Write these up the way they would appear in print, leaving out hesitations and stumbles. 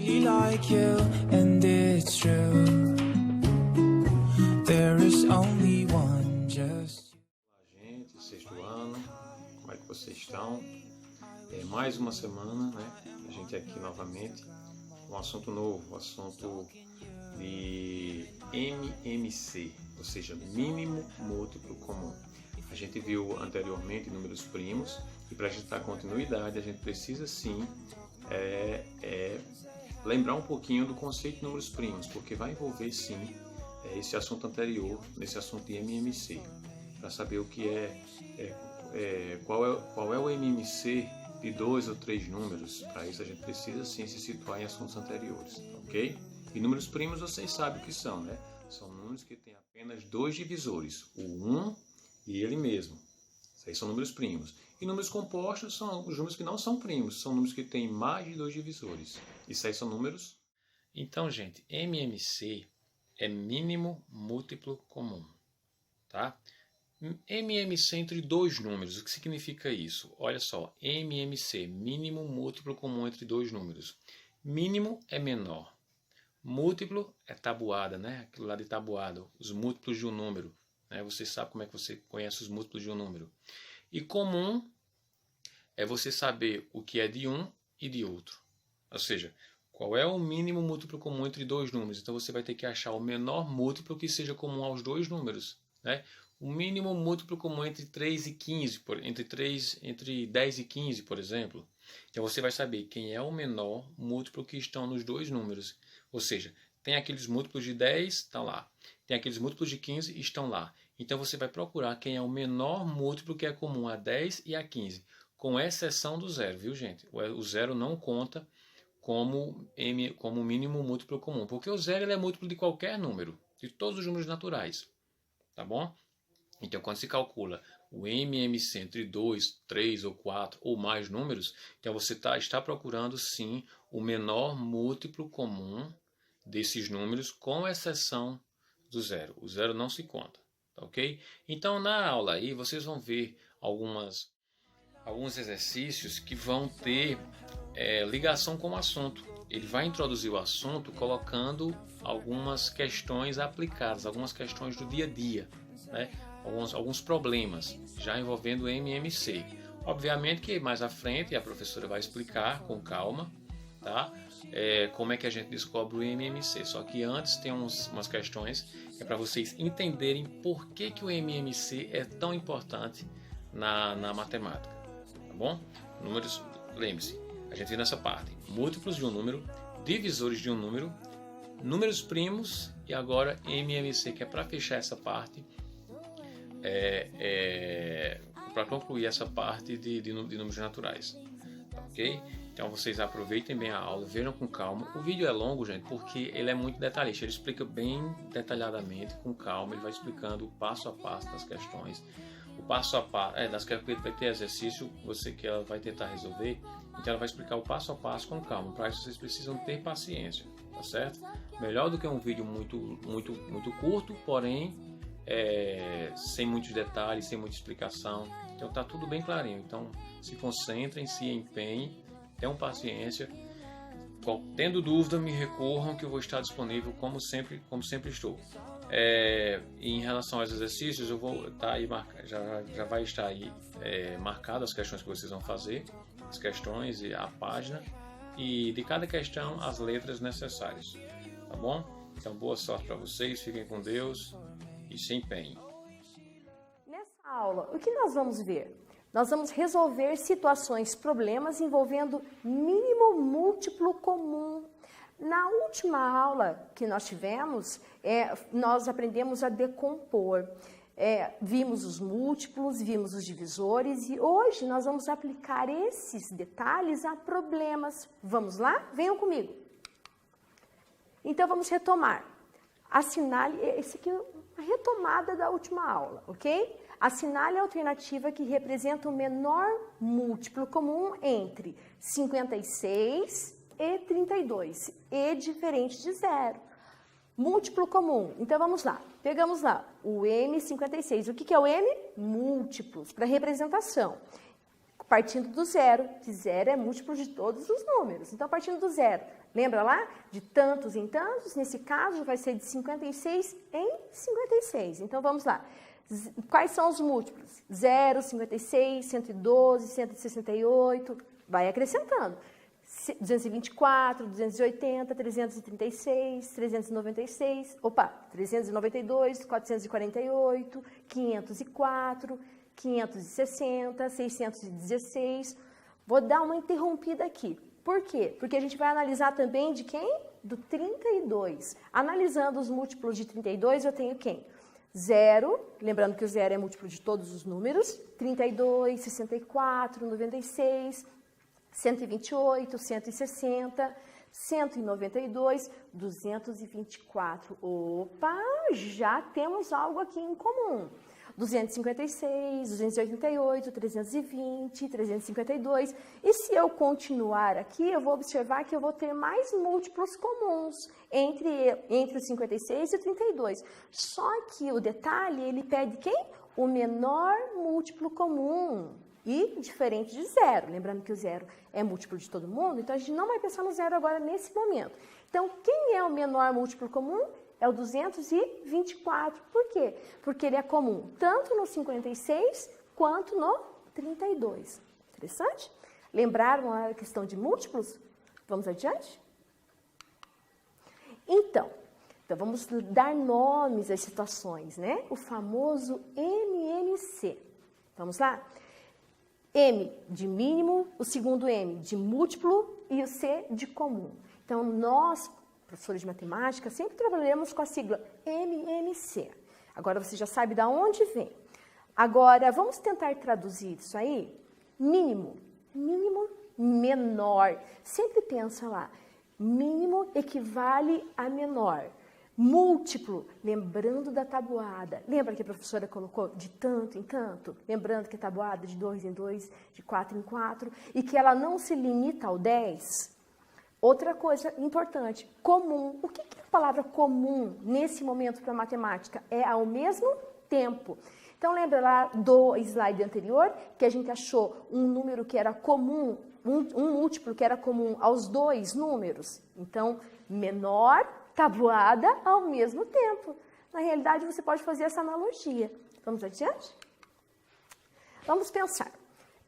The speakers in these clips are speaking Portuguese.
really like you, and it's true. There is only one, just you. Olá, gente, sexto ano, como é que vocês estão? Mais uma semana, né? A gente aqui novamente, um assunto novo, um assunto de MMC, ou seja, mínimo múltiplo comum. A gente viu anteriormente números primos e para a gente dar continuidade a gente precisa sim lembrar um pouquinho do conceito de números primos, porque vai envolver sim esse assunto anterior, nesse assunto de MMC, para saber o que qual é o MMC de 2 ou 3 números. Para isso a gente precisa sim se situar em assuntos anteriores, ok? E números primos vocês sabem o que são, né? São números que têm apenas 2 divisores, o 1 e ele mesmo. Isso aí são números primos. E números compostos são os números que não são primos, são números que têm mais de 2 divisores. Isso aí são números. Então, gente, MMC é mínimo múltiplo comum, tá? MMC entre 2 números, o que significa isso? Olha só, MMC, mínimo múltiplo comum entre 2 números. Mínimo é menor. Múltiplo é tabuada, né? Aquilo lá de tabuado, os múltiplos de um número. Né? Você sabe como é que você conhece os múltiplos de um número. E comum é você saber o que é de um e de outro. Ou seja, qual é o mínimo múltiplo comum entre 2 números? Então você vai ter que achar o menor múltiplo que seja comum aos 2 números. Né? O mínimo múltiplo comum entre 3 e 15, entre 10 e 15, por exemplo. Então você vai saber quem é o menor múltiplo que estão nos 2 números. Ou seja, tem aqueles múltiplos de 10, estão lá. Tem aqueles múltiplos de 15, estão lá. Então você vai procurar quem é o menor múltiplo que é comum a 10 e a 15. Com exceção do zero, viu, gente? O zero não conta como mínimo múltiplo comum. Porque o zero ele é múltiplo de qualquer número. De todos os números naturais. Tá bom? Então, quando se calcula o MMC entre 2, 3 ou 4 ou mais números, então você está procurando sim o menor múltiplo comum desses números, com exceção do zero. O zero não se conta, tá ok? Então, na aula aí, vocês vão ver alguns exercícios que vão ter ligação com o assunto. Ele vai introduzir o assunto colocando algumas questões aplicadas, algumas questões do dia a dia, né? Alguns problemas já envolvendo o MMC. Obviamente que mais à frente a professora vai explicar com calma, tá? Como é que a gente descobre o MMC. Só que antes tem umas questões que é para vocês entenderem por que o MMC é tão importante na matemática, tá bom? Números, lembre-se, a gente viu nessa parte múltiplos de um número, divisores de um número, números primos e agora MMC, que é para fechar essa parte. Para concluir essa parte de números naturais, ok? Então vocês aproveitem bem a aula, vejam com calma. O vídeo é longo, gente, porque ele é muito detalhista. Ele explica bem detalhadamente, com calma. Ele vai explicando o passo a passo das questões. O passo a passo, das questões vai ter exercício que ela vai tentar resolver. Então ela vai explicar o passo a passo com calma. Para isso vocês precisam ter paciência, tá certo? Melhor do que um vídeo muito curto, porém sem muitos detalhes, sem muita explicação. Então tá tudo bem clarinho. Então se concentrem, se empenhem, tenham paciência. Tendo dúvida, me recorram que eu vou estar disponível como sempre estou. Em relação aos exercícios, eu vou estar aí já vai estar aí marcado as questões que vocês vão fazer, as questões e a página, e de cada questão as letras necessárias, tá bom? Então boa sorte para vocês, fiquem com Deus e se empenhem. Nessa aula, o que nós vamos ver? Nós vamos resolver situações, problemas envolvendo mínimo múltiplo comum. Na última aula que nós tivemos, nós aprendemos a decompor. Vimos os múltiplos, vimos os divisores e hoje nós vamos aplicar esses detalhes a problemas. Vamos lá? Venham comigo. Então vamos retomar. Assinale, esse aqui é a retomada da última aula, ok? Assinale a alternativa que representa o menor múltiplo comum entre 56 e 32, e diferente de zero. Múltiplo comum, então vamos lá, pegamos lá o M56, o que é o M? Múltiplos, para representação. Partindo do zero, que zero é múltiplo de todos os números. Então, partindo do zero, lembra lá? De tantos em tantos, nesse caso vai ser de 56 em 56. Então, vamos lá. Quais são os múltiplos? 0, 56, 112, 168, vai acrescentando. 224, 280, 336, 396, 392, 448, 504, 560, 616. Vou dar uma interrompida aqui. Por quê? Porque a gente vai analisar também de quem? Do 32. Analisando os múltiplos de 32, eu tenho quem? 0, lembrando que o 0 é múltiplo de todos os números, 32, 64, 96, 128, 160, 192, 224. Opa, já temos algo aqui em comum. 256, 288, 320, 352. E se eu continuar aqui, eu vou observar que eu vou ter mais múltiplos comuns entre os 56 e o 32. Só que o detalhe, ele pede quem? O menor múltiplo comum. E diferente de zero. Lembrando que o zero é múltiplo de todo mundo, então a gente não vai pensar no zero agora nesse momento. Então, quem é o menor múltiplo comum? É o 224. Por quê? Porque ele é comum tanto no 56 quanto no 32. Interessante? Lembraram a questão de múltiplos? Vamos adiante? Então vamos dar nomes às situações, né? O famoso MMC. Vamos lá? M de mínimo, o segundo M de múltiplo e o C de comum. Então, nós, professores de matemática, sempre trabalhamos com a sigla MMC. Agora, você já sabe de onde vem. Agora, vamos tentar traduzir isso aí? Mínimo. Mínimo, menor. Sempre pensa lá. Mínimo equivale a menor. Múltiplo, lembrando da tabuada. Lembra que a professora colocou de tanto em tanto? Lembrando que a tabuada de 2 em 2, de 4 em 4, e que ela não se limita ao 10. Outra coisa importante, comum. O que é a palavra comum nesse momento para a matemática? É ao mesmo tempo. Então, lembra lá do slide anterior, que a gente achou um número que era comum, um múltiplo que era comum aos dois números? Então, menor, tabuada ao mesmo tempo. Na realidade, você pode fazer essa analogia. Vamos adiante? Vamos pensar.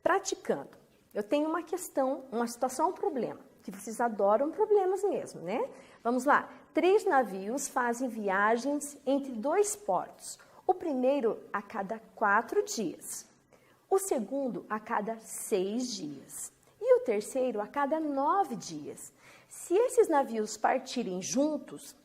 Praticando. Eu tenho uma questão, uma situação, um problema, que vocês adoram problemas mesmo, né? Vamos lá. 3 navios fazem viagens entre 2 portos. O primeiro a cada 4 dias. O segundo a cada 6 dias. E o terceiro a cada 9 dias. Se esses navios partirem juntos,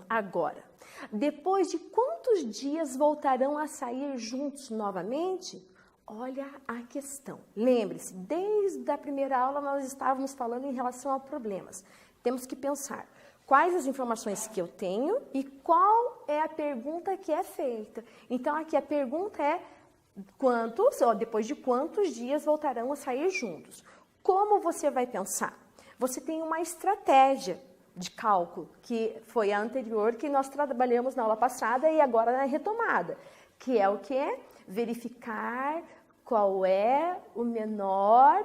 agora, depois de quantos dias voltarão a sair juntos novamente? Olha a questão. Lembre-se, desde a primeira aula nós estávamos falando em relação a problemas. Temos que pensar quais as informações que eu tenho e qual é a pergunta que é feita. Então, aqui a pergunta é depois de quantos dias voltarão a sair juntos? Como você vai pensar? Você tem uma estratégia de cálculo, que foi a anterior, que nós trabalhamos na aula passada e agora na retomada, que é o quê? Verificar qual é o menor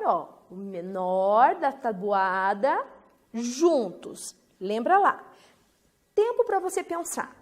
da tabuada juntos. Lembra lá. Tempo para você pensar.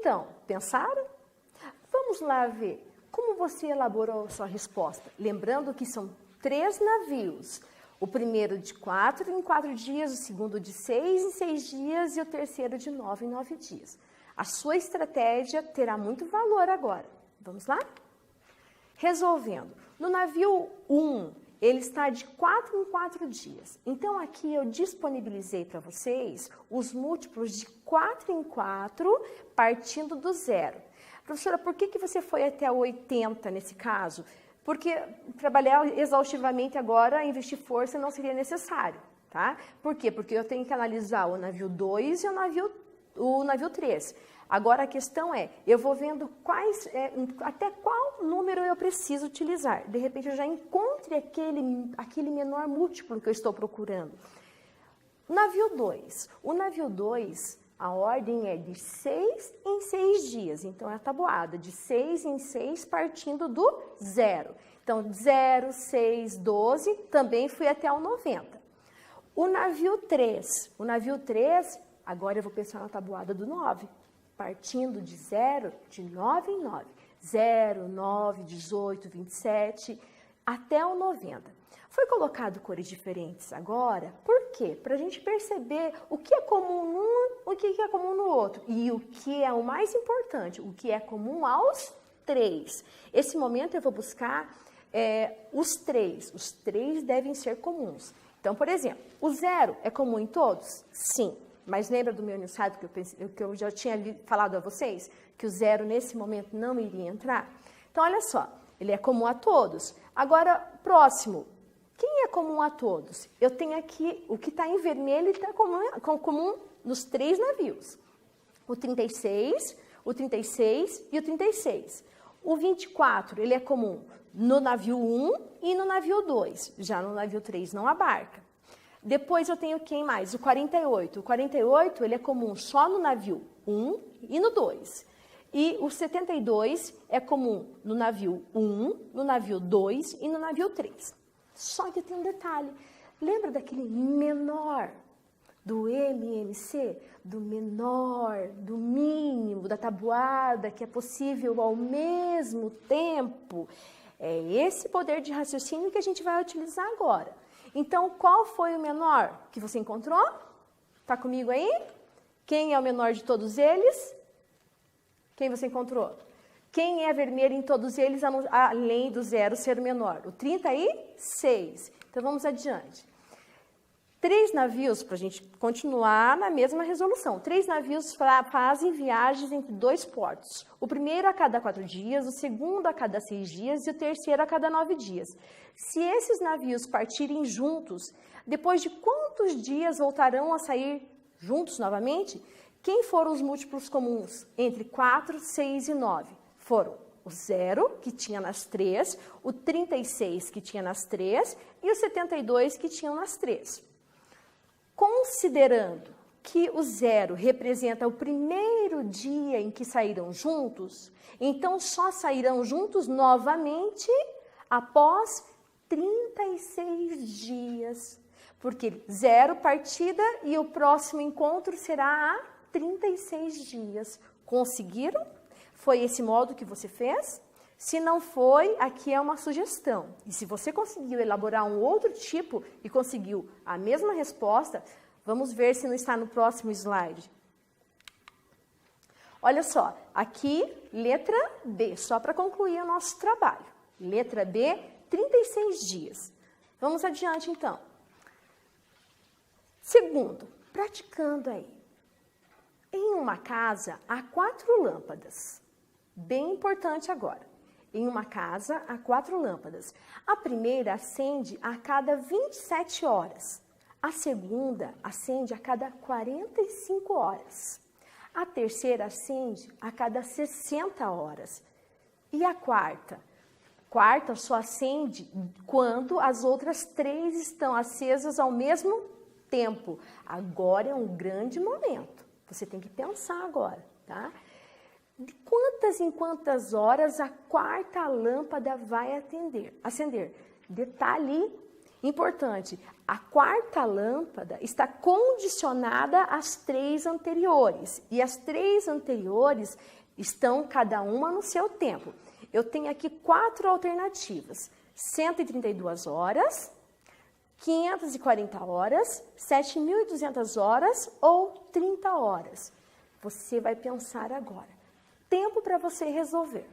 então, pensaram? Vamos lá ver como você elaborou a sua resposta. Lembrando que são 3 navios. O primeiro de 4 em 4 dias, o segundo de 6 em 6 dias e o terceiro de 9 em 9 dias. A sua estratégia terá muito valor agora. Vamos lá? Resolvendo. No navio 1, ele está de 4 em 4 dias. Então, aqui eu disponibilizei para vocês os múltiplos de 4 em 4, partindo do 0. Professora, por que você foi até 80 nesse caso? Porque trabalhar exaustivamente agora, investir força não seria necessário, tá? Por quê? Porque eu tenho que analisar o navio 2 e o navio 3. Agora a questão é, eu vou vendo até qual número eu preciso utilizar. De repente eu já encontre aquele menor múltiplo que eu estou procurando. Navio 2. O navio 2, a ordem é de 6 em 6 dias. Então é a tabuada de 6 em 6 partindo do 0. Então 0, 6, 12, também fui até o 90. O navio 3. O navio 3, agora eu vou pensar na tabuada do 9. Partindo de 0, de 9 em 9. 0, 9, 18, 27, até o 90. Foi colocado cores diferentes agora, por quê? Para a gente perceber o que é comum num, o que é comum no outro. E o que é o mais importante, o que é comum aos 3. Esse momento eu vou buscar os 3. Os 3 devem ser comuns. Então, por exemplo, o 0 é comum em todos? Sim. Mas lembra do meu enunciado que eu já tinha falado a vocês? Que o 0 nesse momento não iria entrar? Então, olha só, ele é comum a todos. Agora, próximo, quem é comum a todos? Eu tenho aqui, o que está em vermelho está comum nos 3 navios. O 36 e o 36. O 24, ele é comum no navio 1 e no navio 2. Já no navio 3 não abarca. Depois eu tenho quem mais? O 48. O 48, ele é comum só no navio 1 e no 2. E o 72 é comum no navio 1, no navio 2 e no navio 3. Só que tem um detalhe. Lembra daquele menor do MMC? Do menor, do mínimo, da tabuada, que é possível ao mesmo tempo? É esse poder de raciocínio que a gente vai utilizar agora. Então, qual foi o menor que você encontrou? Está comigo aí? Quem é o menor de todos eles? Quem você encontrou? Quem é vermelho em todos eles, além do 0 ser o menor? O 36. Então, vamos adiante. 3 navios, para a gente continuar na mesma resolução. 3 navios fazem viagens entre 2 portos. O primeiro a cada 4 dias, o segundo a cada 6 dias e o terceiro a cada 9 dias. Se esses navios partirem juntos, depois de quantos dias voltarão a sair juntos novamente? Quem foram os múltiplos comuns entre 4, 6 e 9? Foram o 0, que tinha nas 3, o 36, que tinha nas 3, e o 72, que tinham nas 3. Considerando que o 0 representa o primeiro dia em que saíram juntos, então só sairão juntos novamente após 36 dias. Porque 0 partida e o próximo encontro será há 36 dias. Conseguiram? Foi esse modo que você fez? Se não foi, aqui é uma sugestão. E se você conseguiu elaborar um outro tipo e conseguiu a mesma resposta, vamos ver se não está no próximo slide. Olha só, aqui, letra B, só para concluir o nosso trabalho. Letra B, 36 dias. Vamos adiante, então. Segundo, praticando aí. Em uma casa, há 4 lâmpadas. Bem importante agora. Em uma casa, há 4 lâmpadas. A primeira acende a cada 27 horas. A segunda acende a cada 45 horas. A terceira acende a cada 60 horas. E a quarta? Quarta só acende quando as outras 3 estão acesas ao mesmo tempo. Agora é um grande momento. Você tem que pensar agora, tá? De quantas em quantas horas a quarta lâmpada vai acender? Detalhe, Importante, a quarta lâmpada está condicionada às 3 anteriores. E as 3 anteriores estão cada uma no seu tempo. Eu tenho aqui 4 alternativas: 132 horas, 540 horas, 7.200 horas ou 30 horas. Você vai pensar agora. Tempo para você resolver.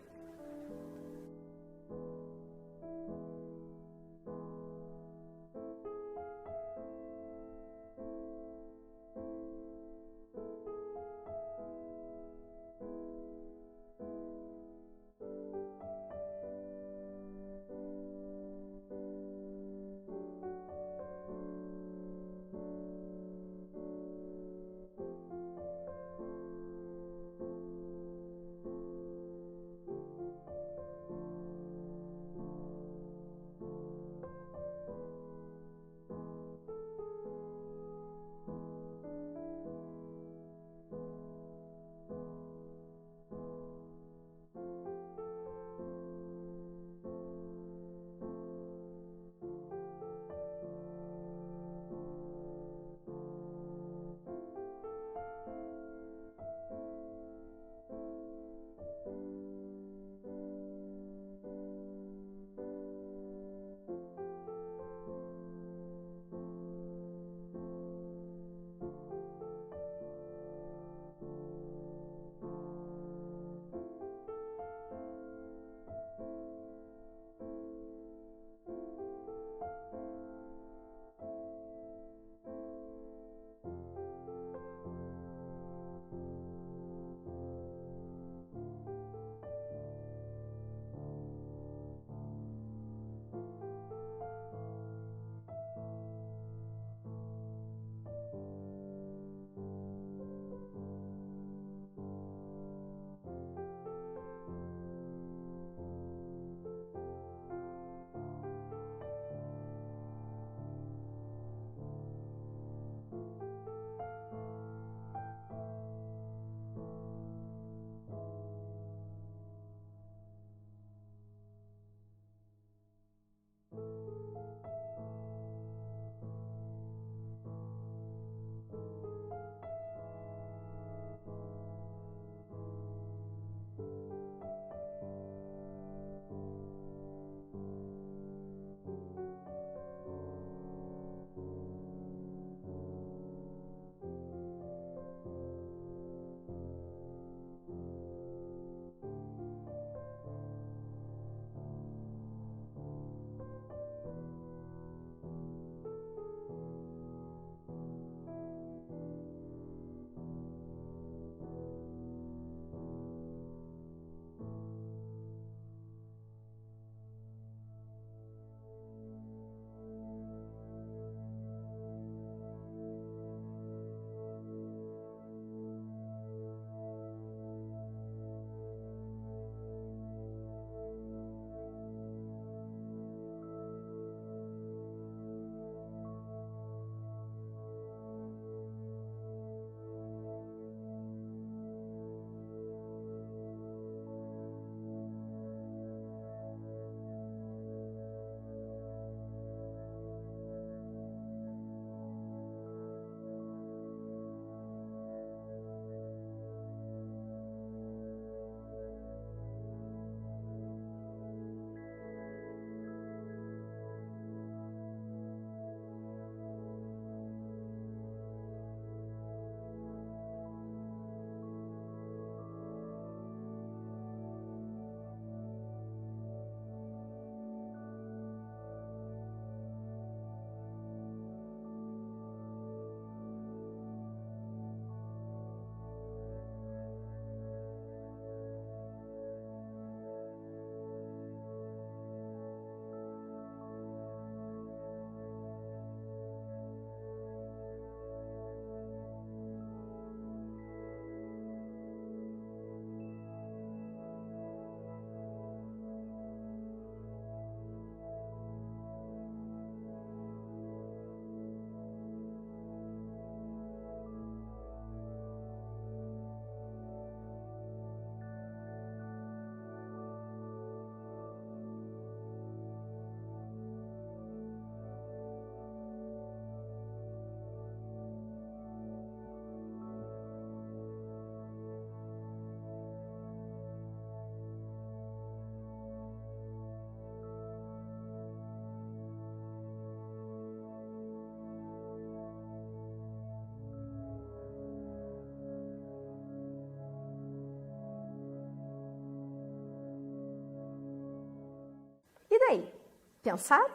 Pensaram?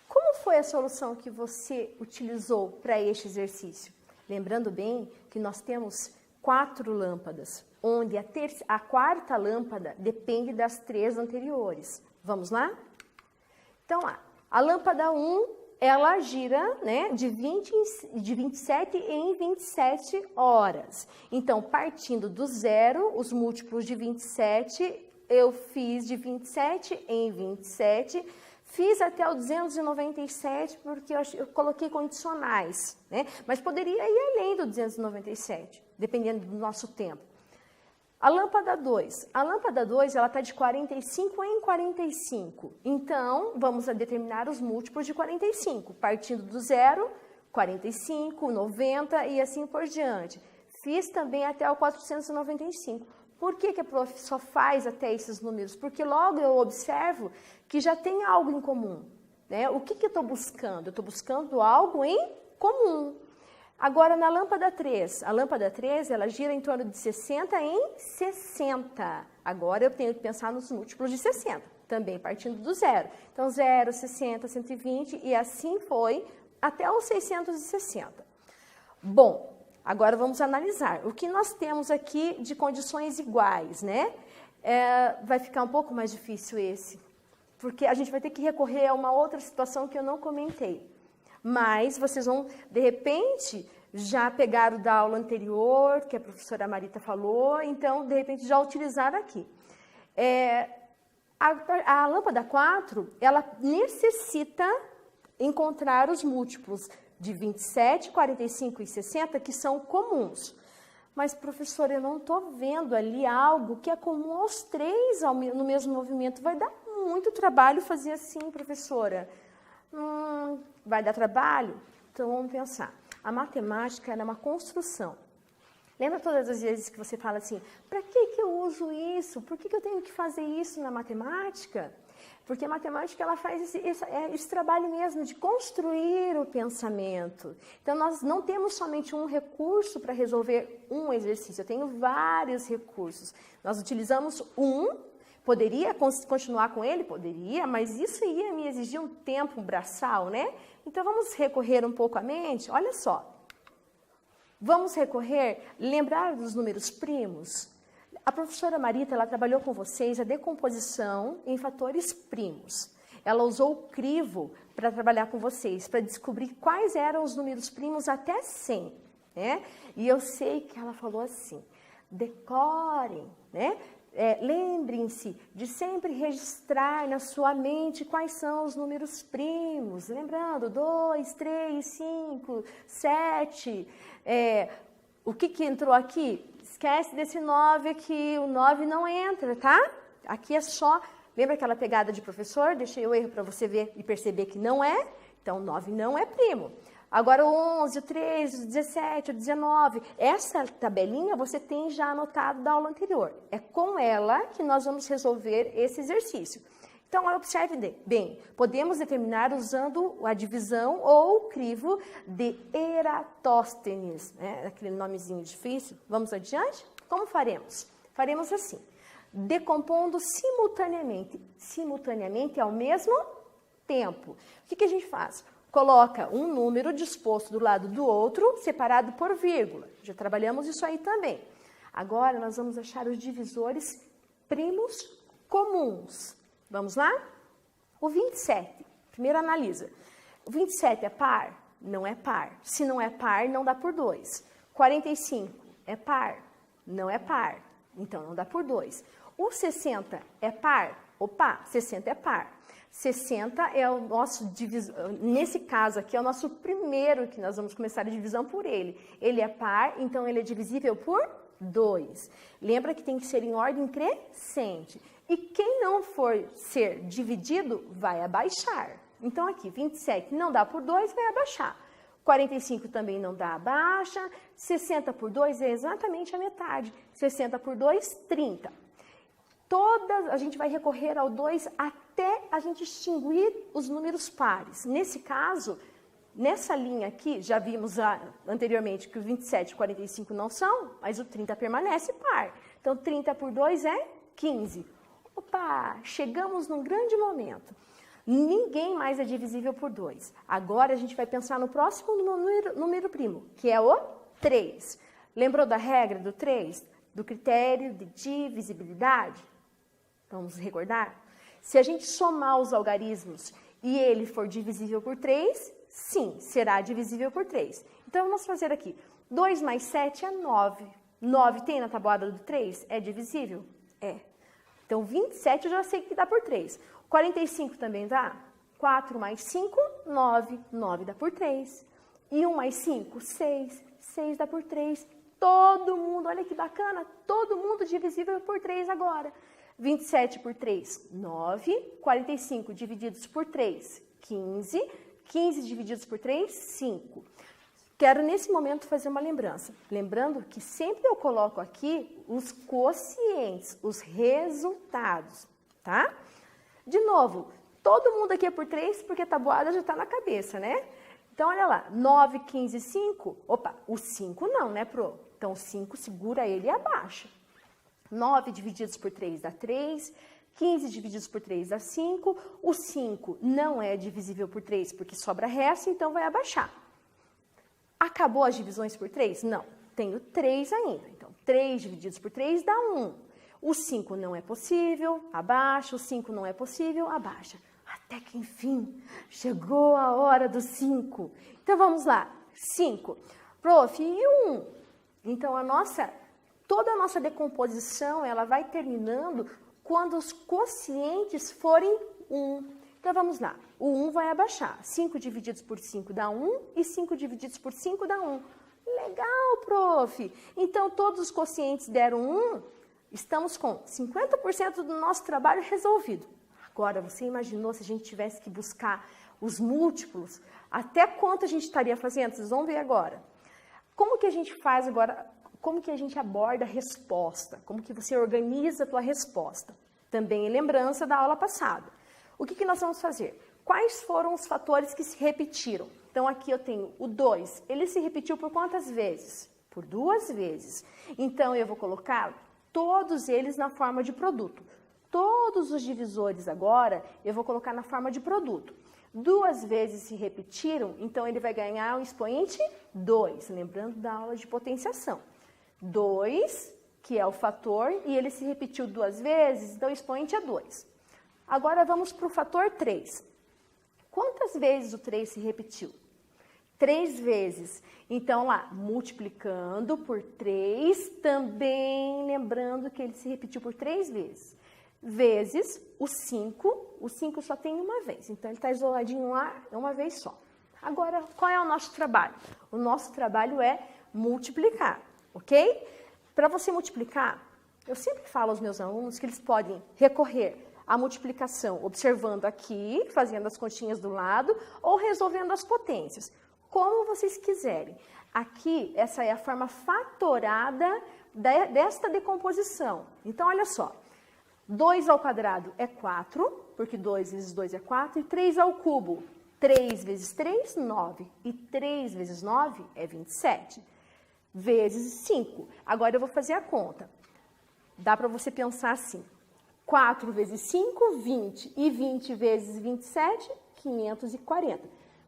Como foi a solução que você utilizou para este exercício? Lembrando bem que nós temos 4 lâmpadas, onde a quarta lâmpada depende das 3 anteriores. Vamos lá? Então, a lâmpada 1, ela gira, né, de 27 em 27 horas. Então, partindo do 0, os múltiplos de 27, eu fiz de 27 em 27, fiz até o 297 porque eu coloquei condicionais, né? Mas poderia ir além do 297, dependendo do nosso tempo. A lâmpada 2, ela está de 45 em 45. Então, vamos determinar os múltiplos de 45, partindo do 0, 45, 90 e assim por diante. Fiz também até o 495. Por que a prof só faz até esses números? Porque logo eu observo que já tem algo em comum, né? O que eu estou buscando? Eu estou buscando algo em comum. Agora, na lâmpada 3, a lâmpada 3, ela gira em torno de 60 em 60. Agora, eu tenho que pensar nos múltiplos de 60, também partindo do 0. Então, 0, 60, 120 e assim foi até os 660. Bom, agora vamos analisar. O que nós temos aqui de condições iguais, né? Vai ficar um pouco mais difícil esse, porque a gente vai ter que recorrer a uma outra situação que eu não comentei. Mas vocês vão, de repente, já pegar o da aula anterior, que a professora Marita falou, então, de repente, já utilizar aqui. A lâmpada 4, ela necessita encontrar os múltiplos de 27, 45 e 60, que são comuns. Mas, professora, eu não estou vendo ali algo que é comum aos 3 no mesmo movimento. Vai dar muito trabalho fazer assim, professora. Vai dar trabalho? Então, vamos pensar. A matemática é uma construção. Lembra todas as vezes que você fala assim, para que eu uso isso? Por que eu tenho que fazer isso na matemática? Porque a matemática ela faz esse trabalho mesmo de construir o pensamento. Então, nós não temos somente um recurso para resolver um exercício. Eu tenho vários recursos. Nós utilizamos poderia continuar com ele? Poderia, mas isso ia me exigir um tempo braçal, né? Então, vamos recorrer um pouco à mente? Olha só. Vamos lembrar dos números primos? A professora Marita, ela trabalhou com vocês a decomposição em fatores primos. Ela usou o crivo para trabalhar com vocês, para descobrir quais eram os números primos até 100, né? E eu sei que ela falou assim, decorem, né? Lembrem-se de sempre registrar na sua mente quais são os números primos. Lembrando, 2, 3, 5, 7. O que entrou aqui? Esquece desse 9 aqui, o 9 não entra, tá? Aqui é só... Lembra aquela pegada de professor? Deixei o erro para você ver e perceber que não é. Então, 9 não é primo. Agora, o 11, o 13, o 17, o 19. Essa tabelinha você tem já anotado da aula anterior. É com ela que nós vamos resolver esse exercício. Então, observe bem. Podemos determinar usando a divisão ou o crivo de Eratóstenes. Né? Aquele nomezinho difícil. Vamos adiante? Como faremos? Faremos assim. Decompondo simultaneamente. Simultaneamente ao mesmo tempo. O que a gente faz? Coloca um número disposto do lado do outro, separado por vírgula. Já trabalhamos isso aí também. Agora, nós vamos achar os divisores primos comuns. Vamos lá? O 27. Primeiro analisa. O 27 é par? Não é par. Se não é par, não dá por 2. 45 é par? Não é par. Então, não dá por 2. O 60 é par? Opa, 60 é par. 60 é o nosso divisor, nesse caso aqui é o nosso primeiro que nós vamos começar a divisão por ele. Ele é par, então ele é divisível por 2. Lembra que tem que ser em ordem crescente. E quem não for ser dividido, vai abaixar. Então aqui, 27 não dá por 2, vai abaixar. 45 também não dá, abaixa. 60 por 2 é exatamente a metade. 60 por 2, 30. A gente vai recorrer ao 2 até a gente extinguir os números pares. Nesse caso, nessa linha aqui, já vimos anteriormente que o 27 e o 45 não são, mas o 30 permanece par. Então, 30 por 2 é 15. Opa, chegamos num grande momento. Ninguém mais é divisível por 2. Agora a gente vai pensar no próximo número primo, que é o 3. Lembrou da regra do 3? Do critério de divisibilidade? Vamos recordar? Se a gente somar os algarismos e ele for divisível por 3, sim, será divisível por 3. Então vamos fazer aqui. 2 mais 7 é 9. 9 tem na tabuada do 3? É divisível? É. Então 27 eu já sei que dá por 3. 45 também dá? 4 mais 5, 9. 9 dá por 3. E 1 mais 5, 6. 6 dá por 3. Todo mundo, olha que bacana, todo mundo divisível por 3 agora. 27 por 3, 9. 45 divididos por 3, 15. 15 divididos por 3, 5. Quero, nesse momento, fazer uma lembrança. Lembrando que sempre eu coloco aqui os quocientes, os resultados, tá? De novo, todo mundo aqui é por 3, porque a tabuada já está na cabeça, né? Então, olha lá, 9, 15, 5. Opa, o 5 não, né, Pro? Então, o 5 segura ele e abaixa. 9 divididos por 3 dá 3. 15 divididos por 3 dá 5. O 5 não é divisível por 3, porque sobra resto, então vai abaixar. Acabou as divisões por 3? Não, tenho 3 ainda. Então, 3 divididos por 3 dá 1. O 5 não é possível, abaixa. O 5 não é possível, abaixa. Até que, enfim, chegou a hora do 5. Então, vamos lá. 5. Prof, e 1? Então, toda a nossa decomposição, ela vai terminando quando os quocientes forem 1. Então, vamos lá. O 1 vai abaixar. 5 divididos por 5 dá 1 e 5 divididos por 5 dá 1. Legal, prof! Então, todos os quocientes deram 1, estamos com 50% do nosso trabalho resolvido. Agora, você imaginou se a gente tivesse que buscar os múltiplos? Até quanto a gente estaria fazendo? Vocês vão ver agora. Como que a gente faz agora? Como que a gente aborda a resposta? Como que você organiza a tua resposta? Também em lembrança da aula passada. O que nós vamos fazer? Quais foram os fatores que se repetiram? Então, aqui eu tenho o 2. Ele se repetiu por quantas vezes? Por 2 vezes. Então, eu vou colocar todos eles na forma de produto. Todos os divisores agora, eu vou colocar na forma de produto. 2 vezes se repetiram, então ele vai ganhar um expoente 2. Lembrando da aula de potenciação. 2, que é o fator, e ele se repetiu 2 vezes, então o expoente é 2. Agora vamos para o fator 3. Quantas vezes o 3 se repetiu? 3 vezes. Então, lá, multiplicando por 3, também lembrando que ele se repetiu por 3 vezes. Vezes o 5 só tem uma vez. Então, ele está isoladinho lá, uma vez só. Agora, qual é o nosso trabalho? O nosso trabalho é multiplicar, ok? Para você multiplicar, eu sempre falo aos meus alunos que eles podem recorrer a multiplicação observando aqui, fazendo as continhas do lado, ou resolvendo as potências, como vocês quiserem. Aqui, essa é a forma fatorada desta decomposição. Então, olha só, 2 ao quadrado é 4, porque 2 vezes 2 é 4, e 3 ao cubo, 3 vezes 3, 9, e 3 vezes 9 é 27, vezes 5. Agora, eu vou fazer a conta. Dá para você pensar assim. 4 vezes 5, 20. E 20 vezes 27, 540.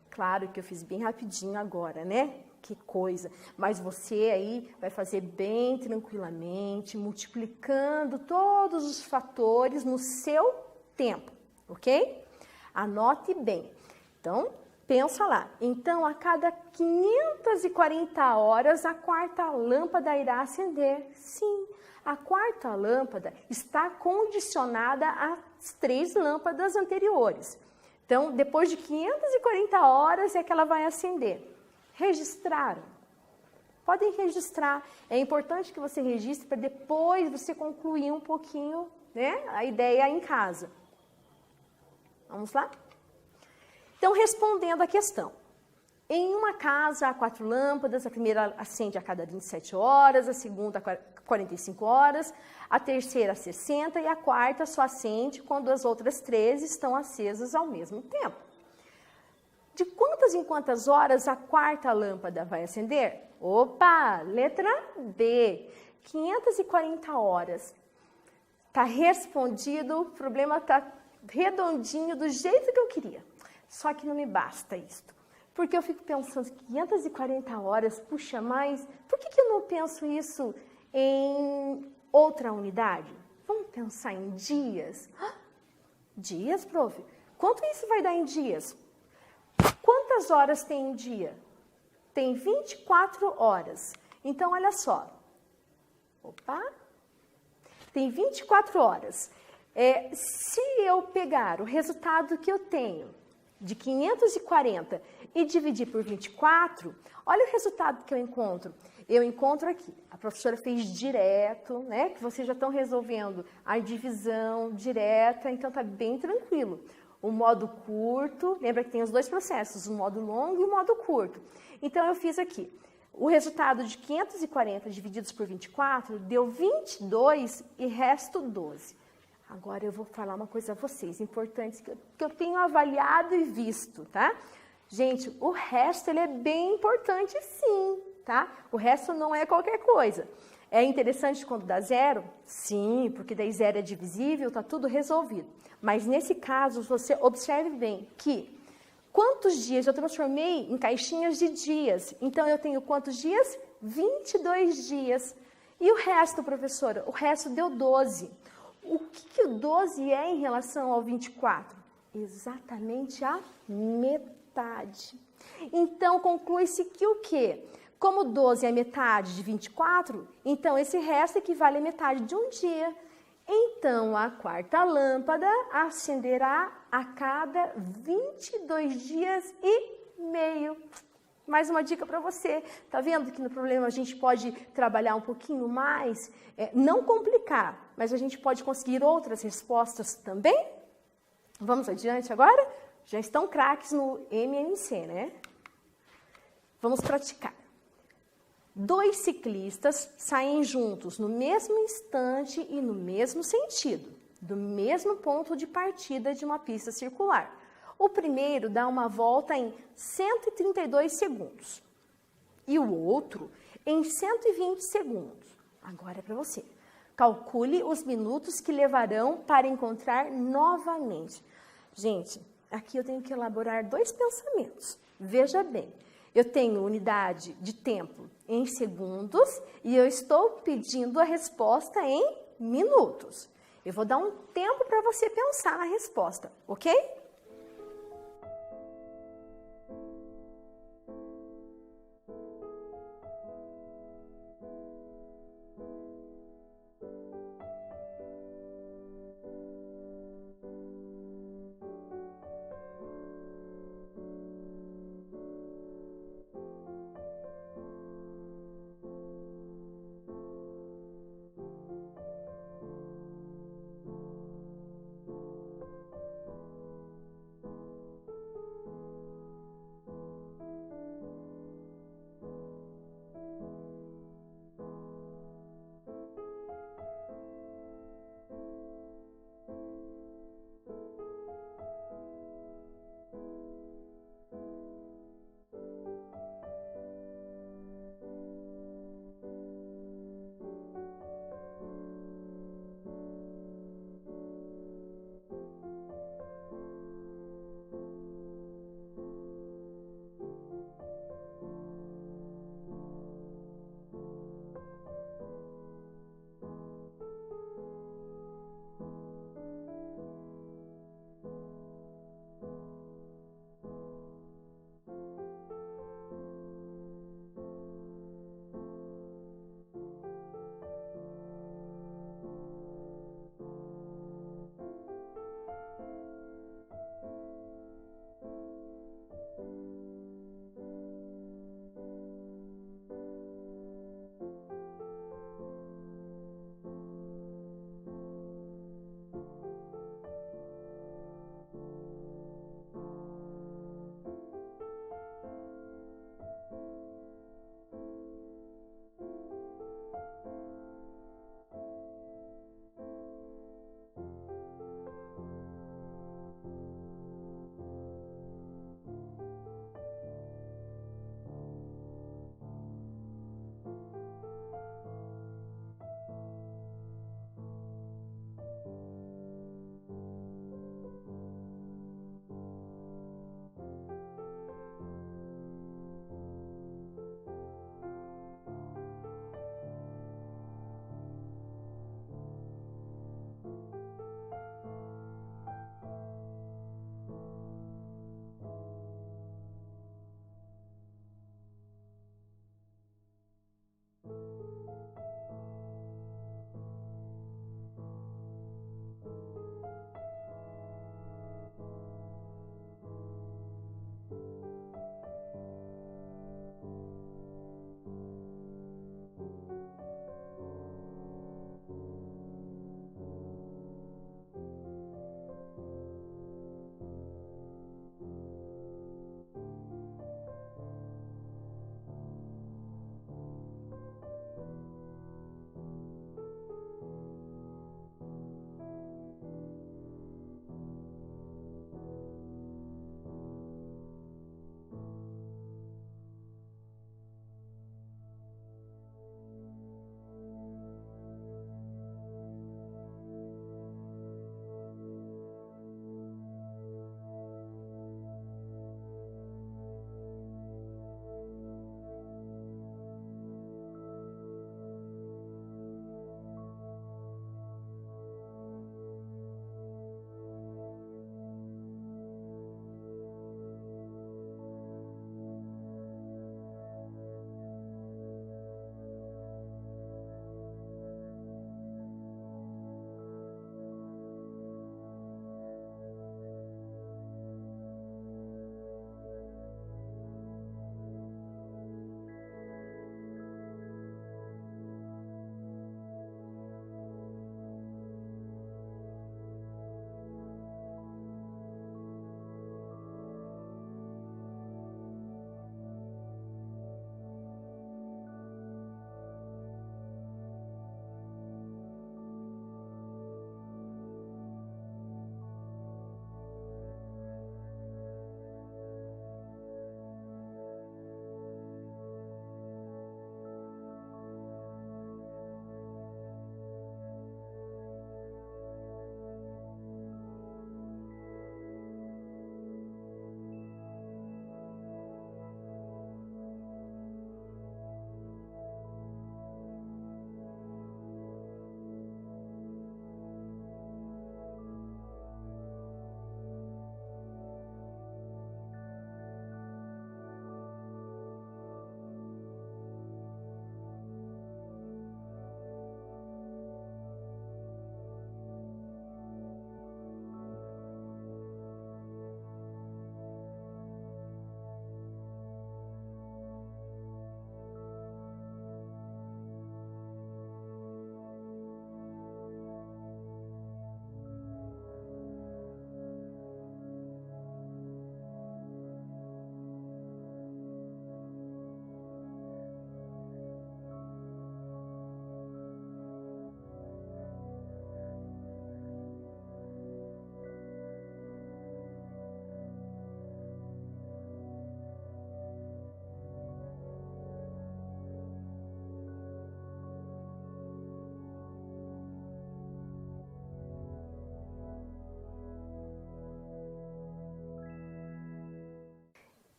Claro que eu fiz bem rapidinho agora, né? Que coisa. Mas você aí vai fazer bem tranquilamente, multiplicando todos os fatores no seu tempo, ok? Anote bem. Então, pensa lá. Então, a cada 540 horas, a quarta lâmpada irá acender. Sim. A quarta lâmpada está condicionada às 3 lâmpadas anteriores. Então, depois de 540 horas é que ela vai acender. Registraram? Podem registrar. É importante que você registre para depois você concluir um pouquinho, né, a ideia em casa. Vamos lá? Então, respondendo à questão. Em uma casa há 4 lâmpadas, a primeira acende a cada 27 horas, a segunda a 45 horas, a terceira a 60 e a quarta só acende quando as outras 13 estão acesas ao mesmo tempo. De quantas em quantas horas a quarta lâmpada vai acender? Opa, letra B, 540 horas. Está respondido, o problema está redondinho, do jeito que eu queria. Só que não me basta isto. Porque eu fico pensando, 540 horas, puxa, mas por que eu não penso isso em outra unidade? Vamos pensar em dias? Dias, prof? Quanto isso vai dar em dias? Quantas horas tem em dia? Tem 24 horas. Então, olha só. Opa! Tem 24 horas. Se eu pegar o resultado que eu tenho de 540 e dividir por 24, olha o resultado que eu encontro. Eu encontro aqui, a professora fez direto, né? Que vocês já estão resolvendo a divisão direta, então tá bem tranquilo. O modo curto, lembra que tem os dois processos, o modo longo e o modo curto. Então eu fiz aqui. O resultado de 540 divididos por 24 deu 22 e resto 12. Agora eu vou falar uma coisa a vocês, importante, que eu tenho avaliado e visto, tá? Gente, o resto ele é bem importante sim, tá? O resto não é qualquer coisa. É interessante quando dá zero? Sim, porque daí zero é divisível, tá tudo resolvido. Mas nesse caso, você observe bem que quantos dias eu transformei em caixinhas de dias. Então, eu tenho quantos dias? 22 dias. E o resto, professora? O resto deu 12. O que o 12 é em relação ao 24? Exatamente a metade. Então, conclui-se que o quê? Como 12 é metade de 24, então esse resto equivale a metade de um dia. Então, a quarta lâmpada acenderá a cada 22 dias e meio. Mais uma dica para você. Tá vendo que no problema a gente pode trabalhar um pouquinho mais? Não complicar, mas a gente pode conseguir outras respostas também? Vamos adiante agora? Já estão craques no MMC, né? Vamos praticar. 2 ciclistas saem juntos no mesmo instante e no mesmo sentido, do mesmo ponto de partida de uma pista circular. O primeiro dá uma volta em 132 segundos e o outro em 120 segundos. Agora é para você. Calcule os minutos que levarão para encontrar novamente. Gente, aqui eu tenho que elaborar 2 pensamentos. Veja bem. Eu tenho unidade de tempo em segundos e eu estou pedindo a resposta em minutos. Eu vou dar um tempo para você pensar na resposta, ok?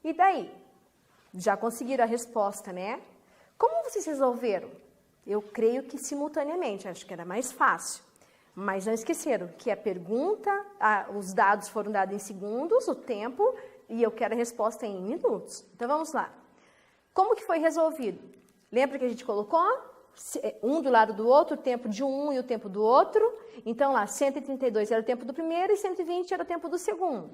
E daí? Já conseguiram a resposta, né? Como vocês resolveram? Eu creio que simultaneamente, acho que era mais fácil. Mas não esqueceram que a pergunta, os dados foram dados em segundos, o tempo, e eu quero a resposta em minutos. Então vamos lá. Como que foi resolvido? Lembra que a gente colocou um do lado do outro, o tempo de um e o tempo do outro? Então lá, 132 era o tempo do primeiro e 120 era o tempo do segundo.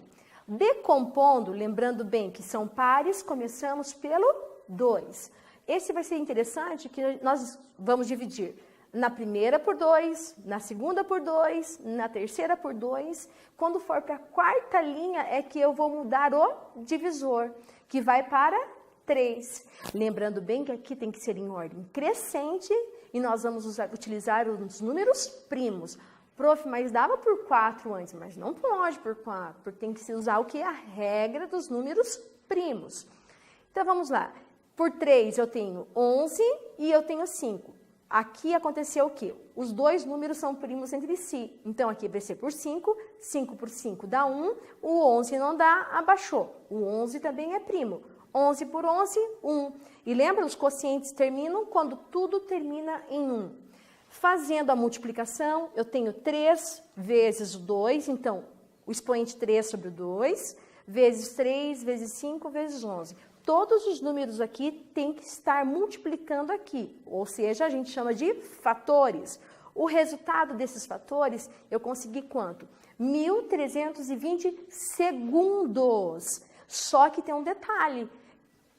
Decompondo, lembrando bem que são pares, começamos pelo 2. Esse vai ser interessante, que nós vamos dividir na primeira por 2, na segunda por 2, na terceira por 2. Quando for para a quarta linha é que eu vou mudar o divisor, que vai para 3. Lembrando bem que aqui tem que ser em ordem crescente e nós vamos utilizar os números primos. Prof, mas dava por 4 antes, mas não pode por 4, porque tem que se usar o que? A regra dos números primos. Então vamos lá. Por 3 eu tenho 11 e eu tenho 5. Aqui aconteceu o quê? Os dois números são primos entre si. Então, aqui vai ser por 5, 5 por 5 dá 1, o 11 não dá, abaixou. O 11 também é primo. 11 por 11, 1. E lembra, os quocientes terminam quando tudo termina em 1. Fazendo a multiplicação, eu tenho 3 vezes o 2, então, o expoente 3 sobre o 2, vezes 3, vezes 5, vezes 11. Todos os números aqui têm que estar multiplicando aqui, ou seja, a gente chama de fatores. O resultado desses fatores, eu consegui quanto? 1.320 segundos. Só que tem um detalhe,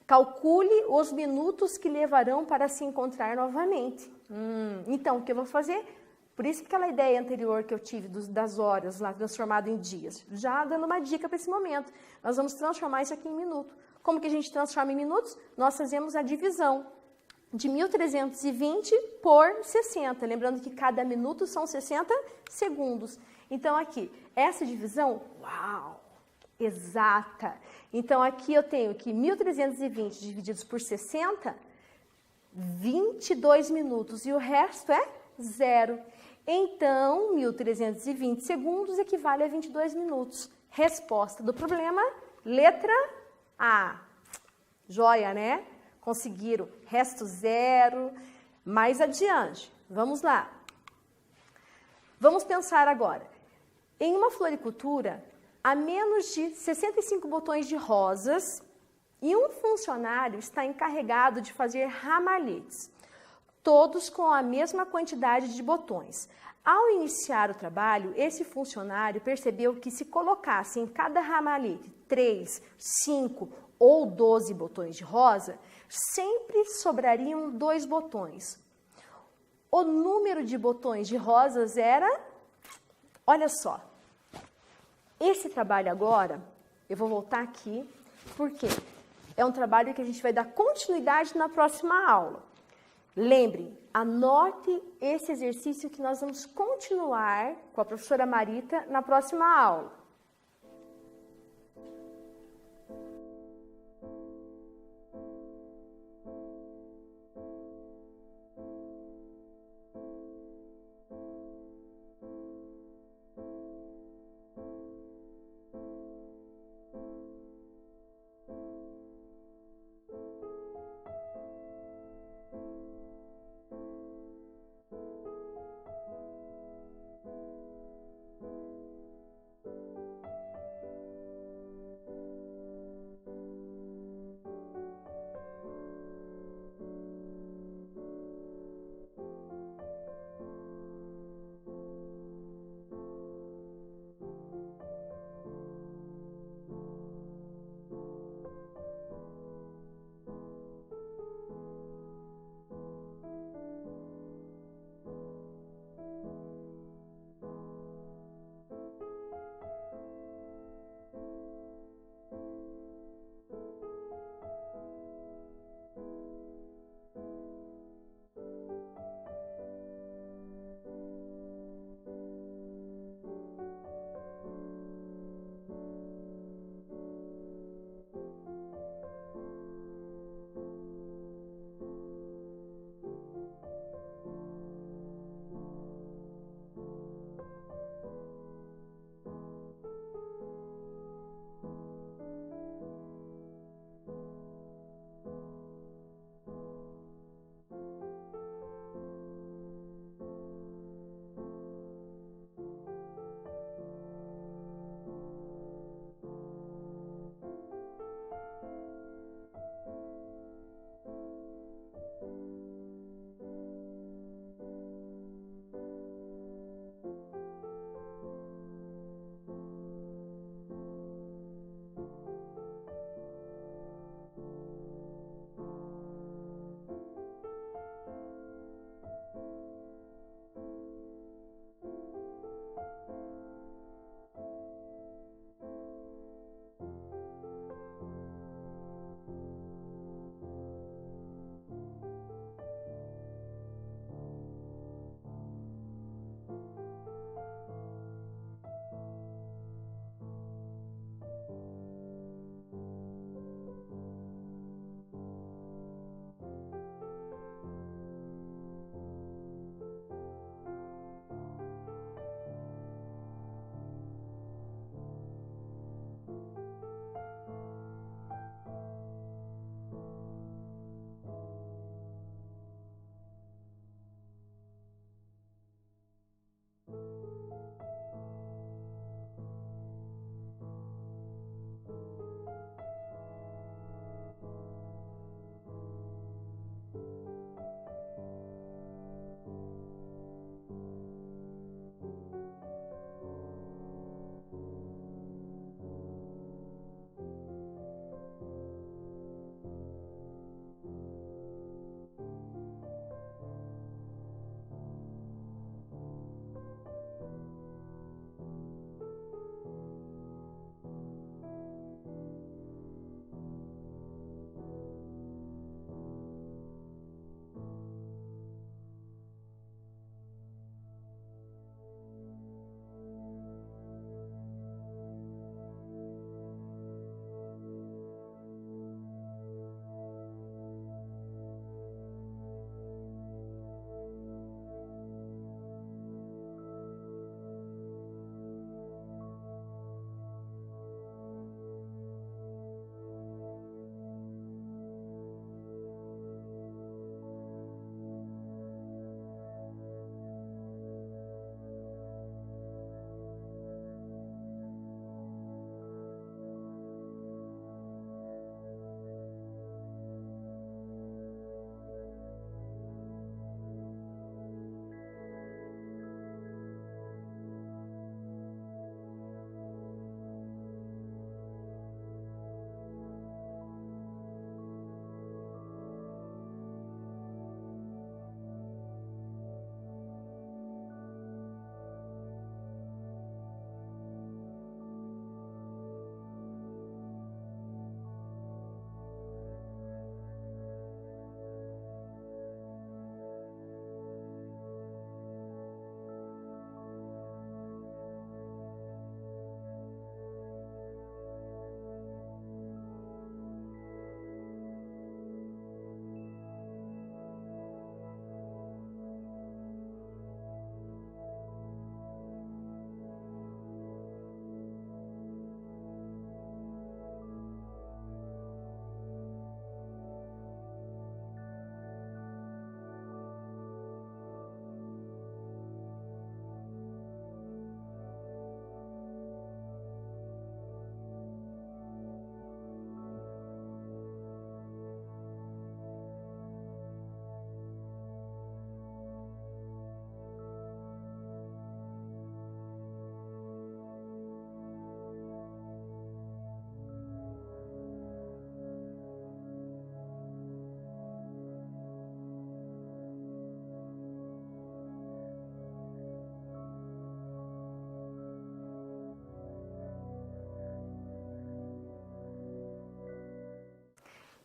calcule os minutos que levarão para se encontrar novamente. Então, o que eu vou fazer? Por isso que aquela ideia anterior que eu tive das horas lá, transformado em dias, já dando uma dica para esse momento. Nós vamos transformar isso aqui em minuto. Como que a gente transforma em minutos? Nós fazemos a divisão de 1.320 por 60. Lembrando que cada minuto são 60 segundos. Então, aqui, essa divisão, uau, exata. Então, aqui eu tenho que 1.320 divididos por 60, 22 minutos. E o resto é 0. Então, 1.320 segundos equivale a 22 minutos. Resposta do problema, letra A. Joia, né? Conseguiram. Resto 0. Mais adiante. Vamos lá. Vamos pensar agora. Em uma floricultura, há menos de 65 botões de rosas e um funcionário está encarregado de fazer ramalhetes, todos com a mesma quantidade de botões. Ao iniciar o trabalho, esse funcionário percebeu que se colocasse em cada ramalhete 3, 5 ou 12 botões de rosa, sempre sobrariam 2 botões. O número de botões de rosas era, olha só, esse trabalho agora, eu vou voltar aqui, porque é um trabalho que a gente vai dar continuidade na próxima aula. Lembrem, anote esse exercício que nós vamos continuar com a professora Marita na próxima aula.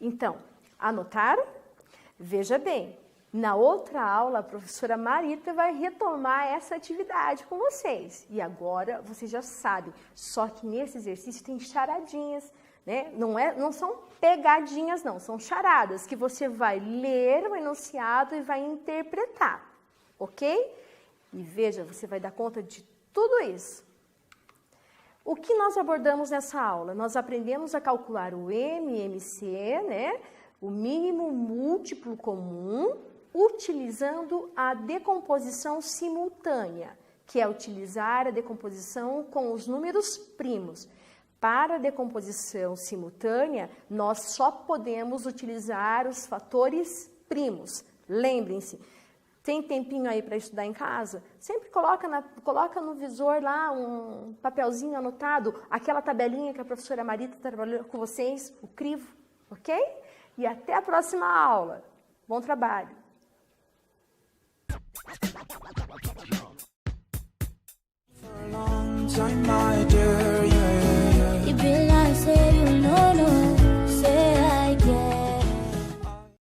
Então, anotaram? Veja bem, na outra aula, a professora Marita vai retomar essa atividade com vocês. E agora, vocês já sabem, só que nesse exercício tem charadinhas, né? Não são pegadinhas, não, são charadas que você vai ler o enunciado e vai interpretar, ok? E veja, você vai dar conta de tudo isso. O que nós abordamos nessa aula? Nós aprendemos a calcular o MMC, né? O mínimo múltiplo comum, utilizando a decomposição simultânea, que é utilizar a decomposição com os números primos. Para a decomposição simultânea, nós só podemos utilizar os fatores primos. Lembrem-se, tem tempinho aí para estudar em casa? Sempre coloca no visor lá um papelzinho anotado, aquela tabelinha que a professora Marita trabalhou com vocês, o crivo, ok? E até a próxima aula. Bom trabalho!